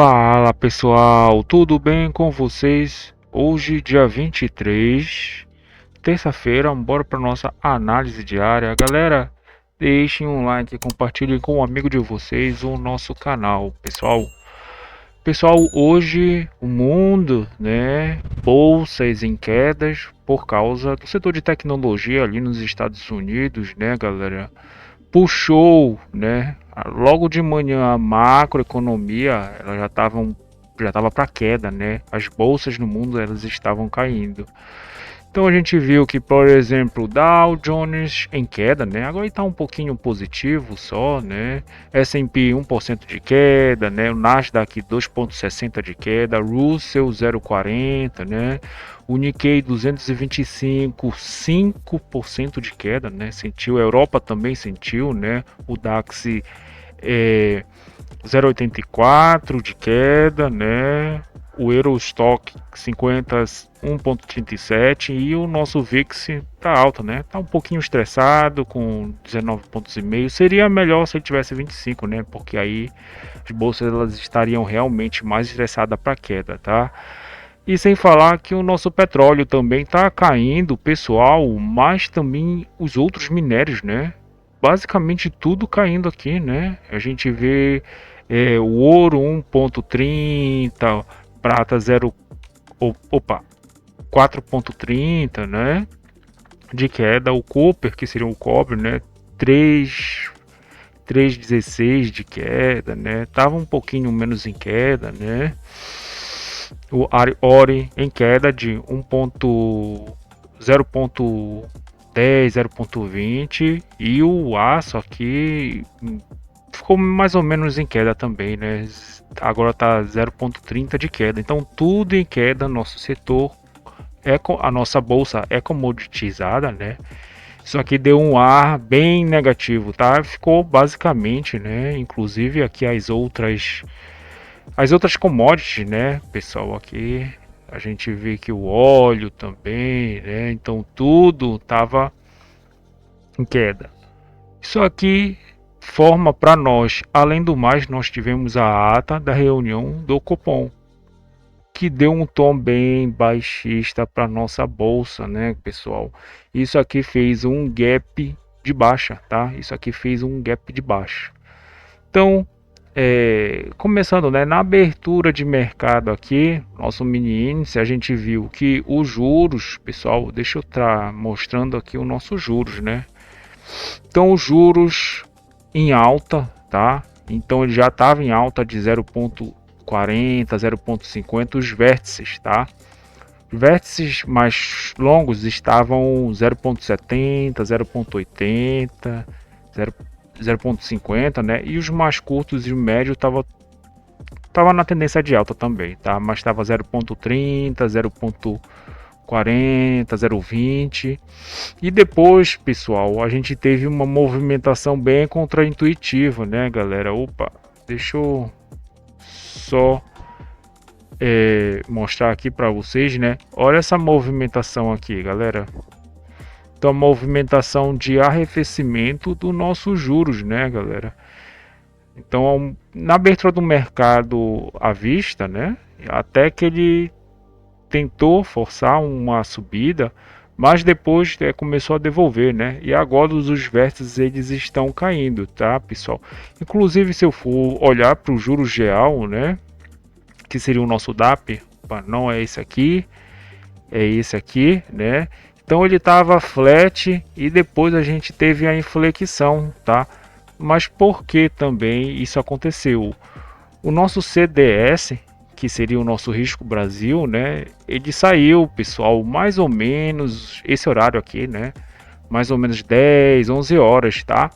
Fala pessoal, tudo bem com vocês? Hoje, dia 23, terça-feira, bora para nossa análise diária. Galera, deixem um like e compartilhem com um amigo de vocês o nosso canal, pessoal. Pessoal, hoje o mundo, né, bolsas em quedas por causa do setor de tecnologia ali nos Estados Unidos, né, galera? Puxou, né? Logo de manhã a macroeconomia ela já estava para queda, né? As bolsas no mundo elas estavam caindo. Então a gente viu que, por exemplo, o Dow Jones em queda, né? Agora está um pouquinho positivo só, né? S&P 1% de queda, né? O Nasdaq 2,60 de queda, Russell 0,40, né? O Nikkei 225, 5% de queda, né? Sentiu, a Europa também sentiu, né? O DAX é, 0,84 de queda, né? O Eurostock 50 1,37 e o nosso VIX tá alto, né? Tá um pouquinho estressado com 19 pontos e meio. Seria melhor se ele tivesse 25, né? Porque aí as bolsas elas estariam realmente mais estressadas para queda, tá? E sem falar que o nosso petróleo também tá caindo, pessoal, mas também os outros minérios, né? Basicamente tudo caindo aqui, né? A gente vê o ouro 1,30, prata 0, opa, 4,30, né? De queda, o copper, que seria o cobre, né? 3,16 de queda, né? Tava um pouquinho menos em queda, né? O Ori em queda de 0,10, 0,20 e o aço aqui ficou mais ou menos em queda também, né? Agora tá 0,30 de queda. Então tudo em queda, nosso setor a nossa bolsa é comoditizada, né? Isso aqui deu um ar bem negativo, tá? Ficou basicamente, né? Inclusive aqui as outras commodities, né, pessoal, aqui a gente vê que o óleo também, né? Então tudo tava em queda. Isso aqui forma para nós, além do mais, nós tivemos a ata da reunião do Copom, que deu um tom bem baixista para nossa bolsa, né, pessoal? Isso aqui fez um gap de baixa, tá? Isso aqui fez um gap de baixa. Então, começando, né, na abertura de mercado aqui, nosso mini índice, a gente viu que os juros, pessoal, deixa eu estar mostrando aqui o nosso juros, né? Então, os juros em alta, tá? Então, ele já estava em alta de 0,40, 0,50 os vértices, tá? Os vértices mais longos estavam 0,70, 0,80, 0,50, né? E os mais curtos e o médio tava na tendência de alta também, tá? Mas estava 0,30, 0,40, 0,20. E depois, pessoal, a gente teve uma movimentação bem contraintuitiva, né, galera? Opa, deixa eu só mostrar aqui para vocês, né? Olha essa movimentação aqui, galera. Então, a movimentação de arrefecimento do nossos juros, né, galera? Então, na abertura do mercado à vista, né? Até que ele tentou forçar uma subida, mas depois começou a devolver, né? E agora os vértices eles estão caindo, tá, pessoal? Inclusive, se eu for olhar para o juros real, né? Que seria o nosso DAP, não é esse aqui, é esse aqui, né? Então ele estava flat e depois a gente teve a inflexão, tá? Mas por que também isso aconteceu? O nosso CDS, que seria o nosso risco Brasil, né? Ele saiu, pessoal, mais ou menos esse horário aqui, né? Mais ou menos 10, 11 horas, tá?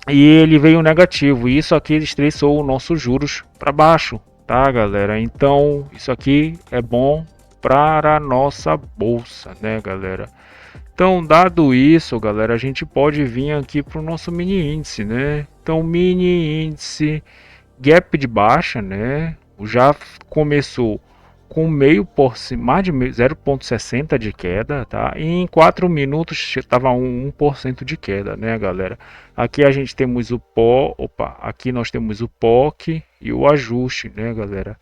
E ele veio negativo. E isso aqui estressou os nossos juros para baixo, tá, galera? Então, isso aqui é bom para a nossa bolsa, né, galera? Então, dado isso, galera, a gente pode vir aqui para o nosso mini índice, né? Então, mini índice gap de baixa, né? Já começou com meio por cima, mais de 0,60 de queda, tá? E em 4 minutos estava 1% de queda, né, galera? Aqui a gente temos o aqui nós temos o POC e o ajuste, né, galera?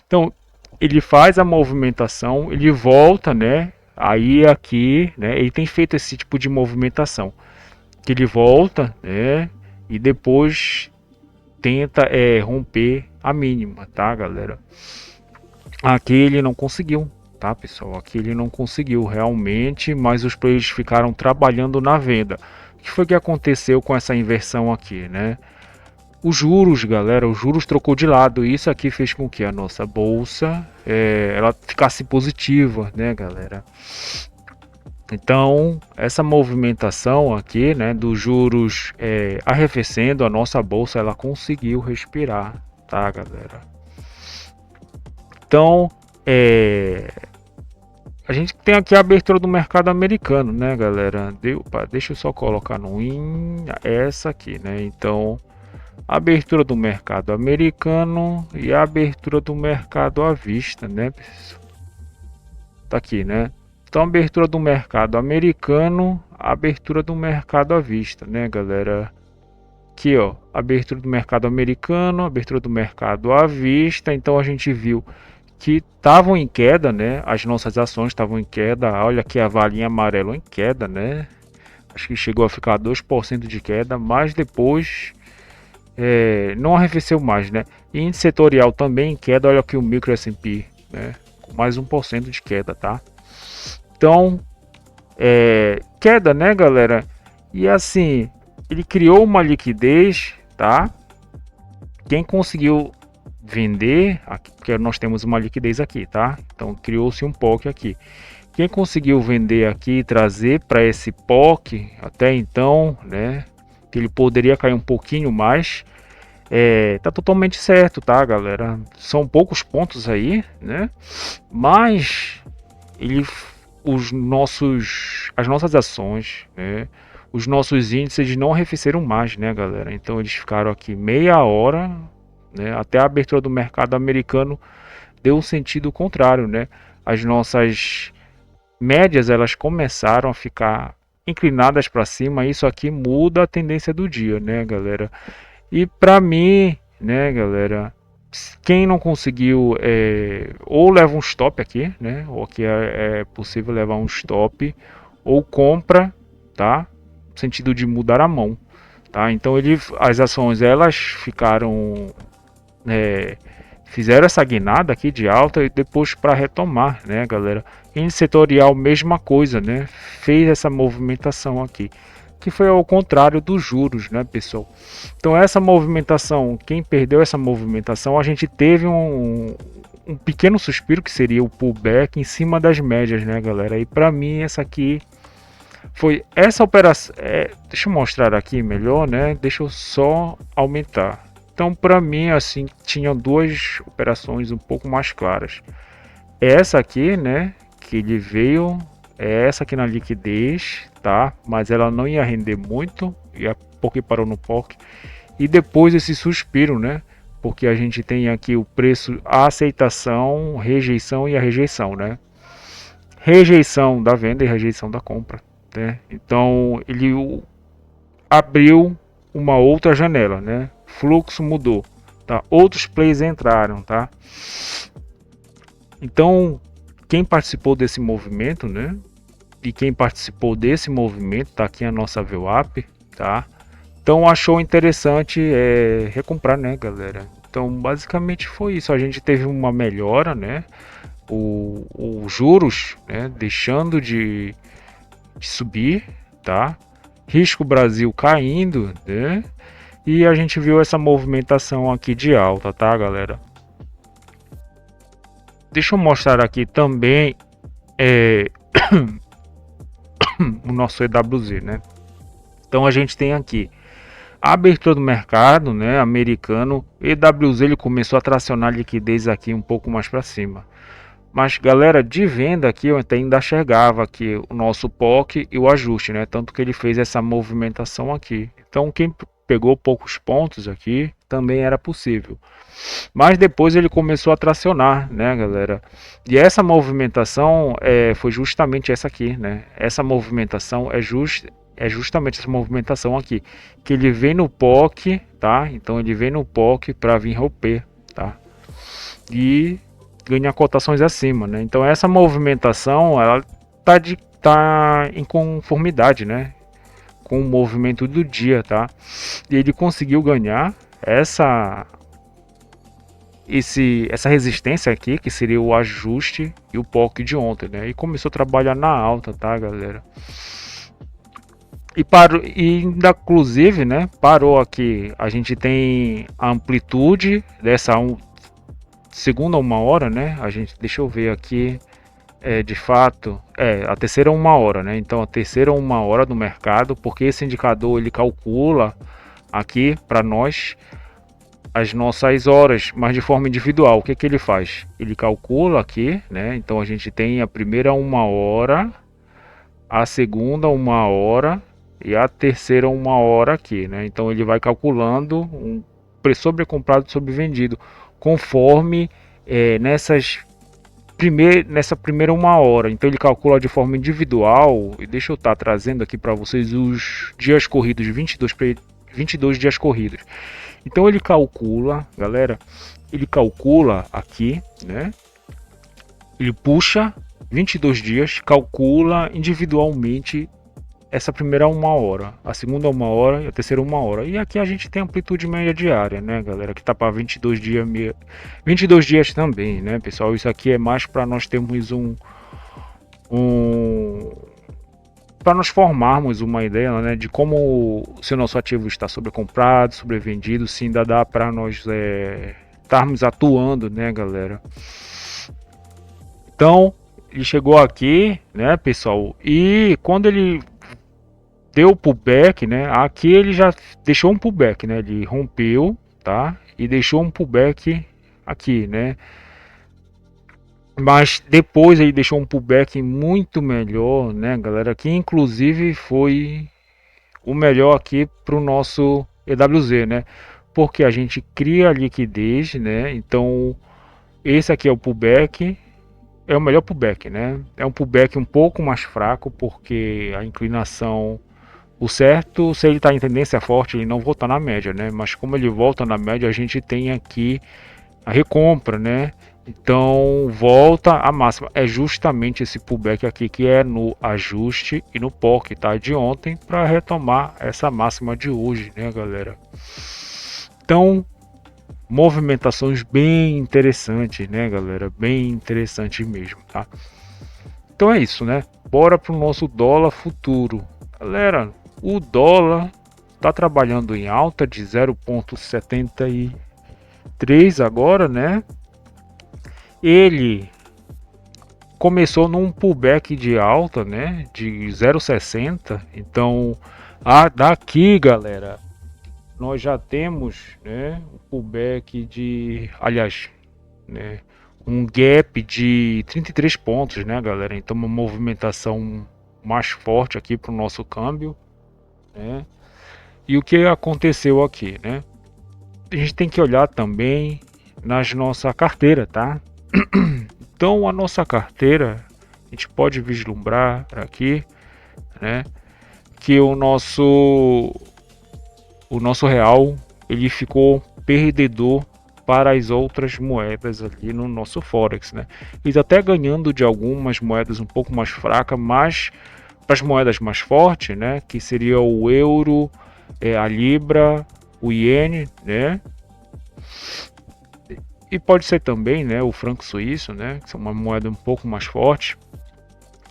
Então, ele faz a movimentação, ele volta, né? Aí aqui, né? Ele tem feito esse tipo de movimentação, que ele volta, né? E depois tenta romper a mínima, tá, galera? Aqui ele não conseguiu, tá, pessoal? Aqui ele não conseguiu realmente, mas os players ficaram trabalhando na venda. O que foi que aconteceu com essa inversão aqui, né? Os juros, galera, os juros trocou de lado. Isso aqui fez com que a nossa bolsa ela ficasse positiva, né, galera? Então, essa movimentação aqui, né, dos juros arrefecendo, a nossa bolsa ela conseguiu respirar, tá, galera? Então, a gente tem aqui a abertura do mercado americano, né, galera? Deixa eu só colocar no IN, essa aqui, né? Então, a abertura do mercado americano e a abertura do mercado à vista, né? Tá aqui, né? Então, a abertura do mercado americano, a abertura do mercado à vista, né, galera? Aqui, ó, abertura do mercado americano, abertura do mercado à vista. Então, a gente viu que estavam em queda, né? As nossas ações estavam em queda. Olha aqui a valinha amarela em queda, né? Acho que chegou a ficar 2% de queda, mas depois não arrefeceu mais, né? E índice setorial também em queda. Olha aqui o micro S&P, né? Com mais 1% de queda, tá? Então, queda, né, galera? E assim, ele criou uma liquidez, tá? Quem conseguiu vender, aqui, porque nós temos uma liquidez aqui, tá? Então criou-se um POC aqui. Quem conseguiu vender aqui e trazer para esse POC até então, né? Que ele poderia cair um pouquinho mais, tá totalmente certo, tá, galera? São poucos pontos aí, né? Mas as nossas ações, né? Os nossos índices não arrefeceram mais, né, galera? Então eles ficaram aqui meia hora, né? Até a abertura do mercado americano deu um sentido contrário, né? As nossas médias elas começaram a ficar inclinadas para cima. Isso aqui muda a tendência do dia, né, galera? E para mim, né, galera, quem não conseguiu ou leva um stop aqui, né? Ou aqui é possível levar um stop ou compra, tá? No sentido de mudar a mão, tá? Então as ações elas ficaram fizeram essa guinada aqui de alta e depois para retomar, né, galera? Índice setorial, mesma coisa, né? Fez essa movimentação aqui, que foi ao contrário dos juros, né, pessoal? Então essa movimentação, quem perdeu essa movimentação, a gente teve um pequeno suspiro que seria o pullback em cima das médias, né, galera? E para mim essa aqui foi essa operação. Deixa eu mostrar aqui melhor, né? Deixa eu só aumentar. Então, para mim, assim, tinha duas operações um pouco mais claras. Essa aqui, né, que ele veio, essa aqui na liquidez, tá? Mas ela não ia render muito, porque parou no POC. E depois esse suspiro, né? Porque a gente tem aqui o preço, a aceitação, rejeição e a rejeição, né? Rejeição da venda e rejeição da compra, né? Então, ele abriu uma outra janela, né? Fluxo mudou, tá? Outros players entraram, tá? Então, quem participou desse movimento, né? E quem participou desse movimento, tá aqui a nossa VWAP, tá? Então achou interessante recomprar, né, galera? Então basicamente foi isso. A gente teve uma melhora, né? Os juros, né? Deixando de subir, tá? Risco Brasil caindo, né? E a gente viu essa movimentação aqui de alta, tá, galera? Deixa eu mostrar aqui também o nosso EWZ, né? Então a gente tem aqui a abertura do mercado, né, americano. EWZ ele começou a tracionar liquidez aqui um pouco mais para cima. Mas galera, de venda aqui eu até ainda enxergava aqui o nosso POC e o ajuste, né? Tanto que ele fez essa movimentação aqui. Então quem pegou poucos pontos aqui também era possível. Mas depois ele começou a tracionar, né, galera? E essa movimentação foi justamente essa aqui, né? Essa movimentação é justamente essa movimentação aqui, que ele vem no POC, tá? Então ele vem no POC para vir romper, tá? E ganhar cotações acima, né? Então essa movimentação, ela tá em conformidade, né? Com o movimento do dia, tá? E ele conseguiu ganhar essa resistência aqui, que seria o ajuste e o POC de ontem, né? E começou a trabalhar na alta, tá, galera? E parou, e ainda inclusive, né? Parou aqui. A gente tem a amplitude dessa segunda 1 hora, né? Deixa eu ver aqui. De fato, a terceira 1 hora, né? Então a terceira 1 hora do mercado, porque esse indicador ele calcula aqui para nós as nossas horas, mas de forma individual. O que que ele faz? Ele calcula aqui, né? Então a gente tem a primeira 1 hora, a segunda 1 hora e a terceira 1 hora aqui, né? Então ele vai calculando um preço sobrecomprado e sobrevendido conforme nessa primeira 1 hora. Então ele calcula de forma individual. E deixa eu estar trazendo aqui para vocês os dias corridos, 22 dias corridos. Então ele calcula, galera, ele calcula aqui, né? Ele puxa 22 dias, calcula individualmente essa primeira 1 hora, a segunda 1 hora e a terceira 1 hora. E aqui a gente tem amplitude média diária, né, galera, que tá para 22 dias, 22 dias também, né, pessoal? Isso aqui é mais para nós termos para nós formarmos uma ideia, né, de como se o nosso ativo está sobrecomprado, sobrevendido, se ainda dá para nós estarmos atuando, né, galera? Então, ele chegou aqui, né, pessoal, e quando ele deu o pullback, né, aqui ele já deixou um pullback, né, ele rompeu, tá, e deixou um pullback aqui, né, mas depois ele deixou um pullback muito melhor, né, galera, que inclusive foi o melhor aqui para o nosso EWZ, né, porque a gente cria liquidez, né, então esse aqui é o pullback, é o melhor pullback, né, é um pullback um pouco mais fraco, porque a inclinação, o certo, se ele está em tendência forte, ele não volta na média, né, mas como ele volta na média, a gente tem aqui a recompra, né? Então volta a máxima. É justamente esse pullback aqui que é no ajuste e no POC, tá? De ontem para retomar essa máxima de hoje, né, galera? Então movimentações bem interessantes, né, galera? Bem interessante mesmo, tá? Então é isso, né? Bora pro nosso dólar futuro, galera. O dólar tá trabalhando em alta de 0,73 agora, né? Ele começou num pullback de alta, né, de 0,60. Então, daqui, galera, nós já temos, né, um pullback de, aliás, né, um gap de 33 pontos, né, galera? Então, uma movimentação mais forte aqui para o nosso câmbio, né? E o que aconteceu aqui, né? A gente tem que olhar também nas nossa carteira, tá? Então a nossa carteira, a gente pode vislumbrar aqui, né, que o nosso real ele ficou perdedor para as outras moedas ali no nosso forex, né? Ele até ganhando de algumas moedas um pouco mais fracas, mas para as moedas mais fortes, né, que seria o euro, a libra, o iene, né? E pode ser também, né, o franco suíço, né, que é uma moeda um pouco mais forte,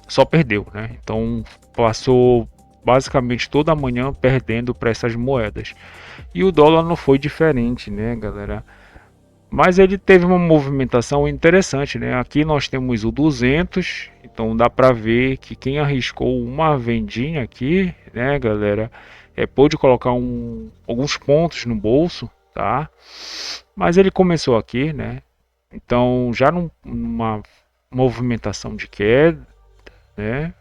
só perdeu, né? Então passou basicamente toda a manhã perdendo para essas moedas. E o dólar não foi diferente, né, galera? Mas ele teve uma movimentação interessante, né? Aqui nós temos o 200, então dá para ver que quem arriscou uma vendinha aqui, né, galera, pôde colocar alguns pontos no bolso, tá? Mas ele começou aqui, né? Então já numa movimentação de queda, né?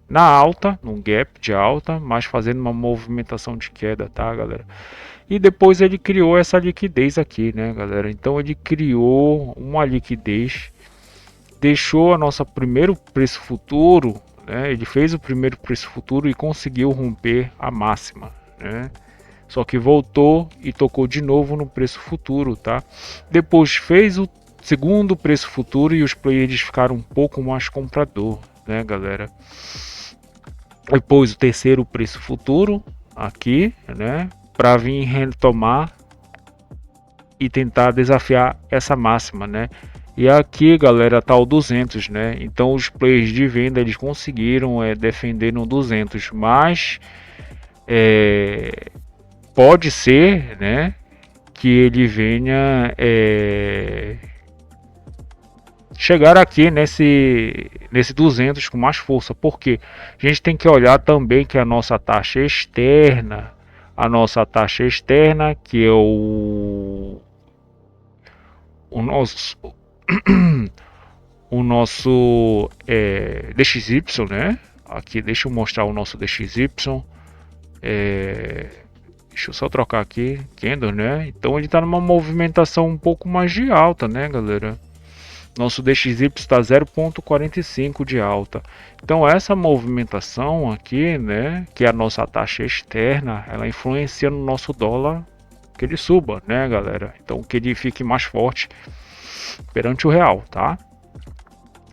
Na alta, num gap de alta, mas fazendo uma movimentação de queda, tá, galera? E depois ele criou essa liquidez aqui, né, galera? Então ele criou uma liquidez, deixou a nossa primeiro preço futuro, né? Ele fez o primeiro preço futuro e conseguiu romper a máxima, né? Só que voltou e tocou de novo no preço futuro, tá? Depois fez o segundo preço futuro e os players ficaram um pouco mais comprador, né, galera? Depois o terceiro preço futuro aqui, né, para vir retomar e tentar desafiar essa máxima, né? E aqui, galera, tá o 200, né? Então os players de venda eles conseguiram defender no 200, mas pode ser, né, que ele venha chegar aqui nesse 200 com mais força, porque a gente tem que olhar também que a nossa taxa externa, que é o nosso o nosso DXY, né? Aqui deixa eu mostrar o nosso DXY. Deixa eu só trocar aqui, candle, né? Então ele está numa movimentação um pouco mais de alta, né, galera? Nosso DXY está 0,45 de alta. Então essa movimentação aqui, né, que é a nossa taxa externa, ela influencia no nosso dólar que ele suba, né, galera? Então que ele fique mais forte perante o real, tá?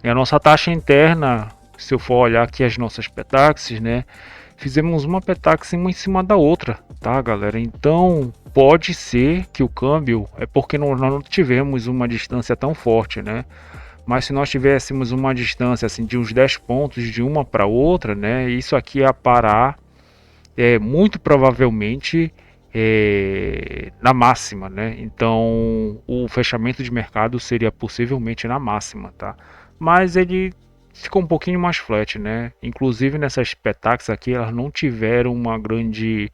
E a nossa taxa interna, se eu for olhar aqui as nossas petaxes, né, fizemos uma petax uma em cima da outra, tá, galera? Então pode ser que o câmbio é porque nós não tivemos uma distância tão forte, né? Mas se nós tivéssemos uma distância assim de uns 10 pontos de uma para outra, né? Isso aqui ia parar muito provavelmente na máxima, né? Então o fechamento de mercado seria possivelmente na máxima, tá? Mas ele ficou um pouquinho mais flat, né? Inclusive nessas petax aqui elas não tiveram uma grande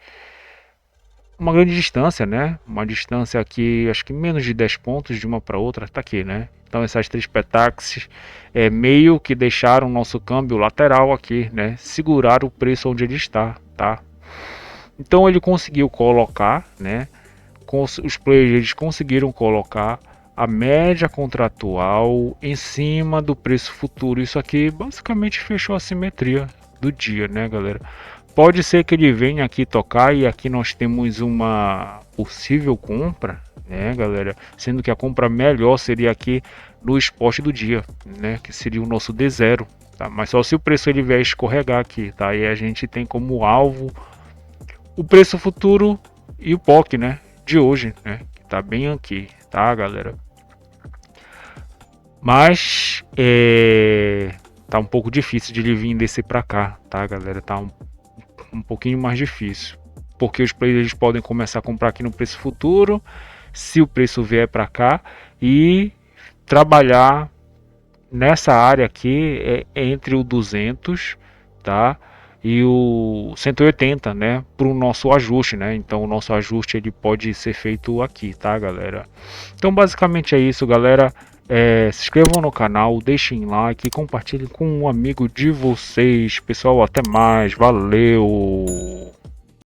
distância, né? Uma distância aqui, acho que menos de 10 pontos de uma para outra, tá aqui, né? Então essas três petaxes meio que deixaram o nosso câmbio lateral aqui, né? Segurar o preço onde ele está, tá? Então ele conseguiu colocar, né? Os players eles conseguiram colocar a média contratual em cima do preço futuro. Isso aqui basicamente fechou a simetria do dia, né, galera? Pode ser que ele venha aqui tocar e aqui nós temos uma possível compra, né, galera? Sendo que a compra melhor seria aqui no spot do dia, né, que seria o nosso D0, tá? Mas só se o preço ele vier escorregar aqui, tá? E a gente tem como alvo o preço futuro e o POC, né, de hoje, né, que tá bem aqui, tá, galera? Mas tá um pouco difícil de ele vir descer para cá, tá, galera? Tá um pouquinho mais difícil, porque os players eles podem começar a comprar aqui no preço futuro, se o preço vier para cá, e trabalhar nessa área aqui entre o 200, tá, e o 180, né, para o nosso ajuste, né? Então o nosso ajuste ele pode ser feito aqui, tá, galera? Então basicamente é isso, galera. Se inscrevam no canal, deixem like, compartilhem com um amigo de vocês. Pessoal, até mais, valeu!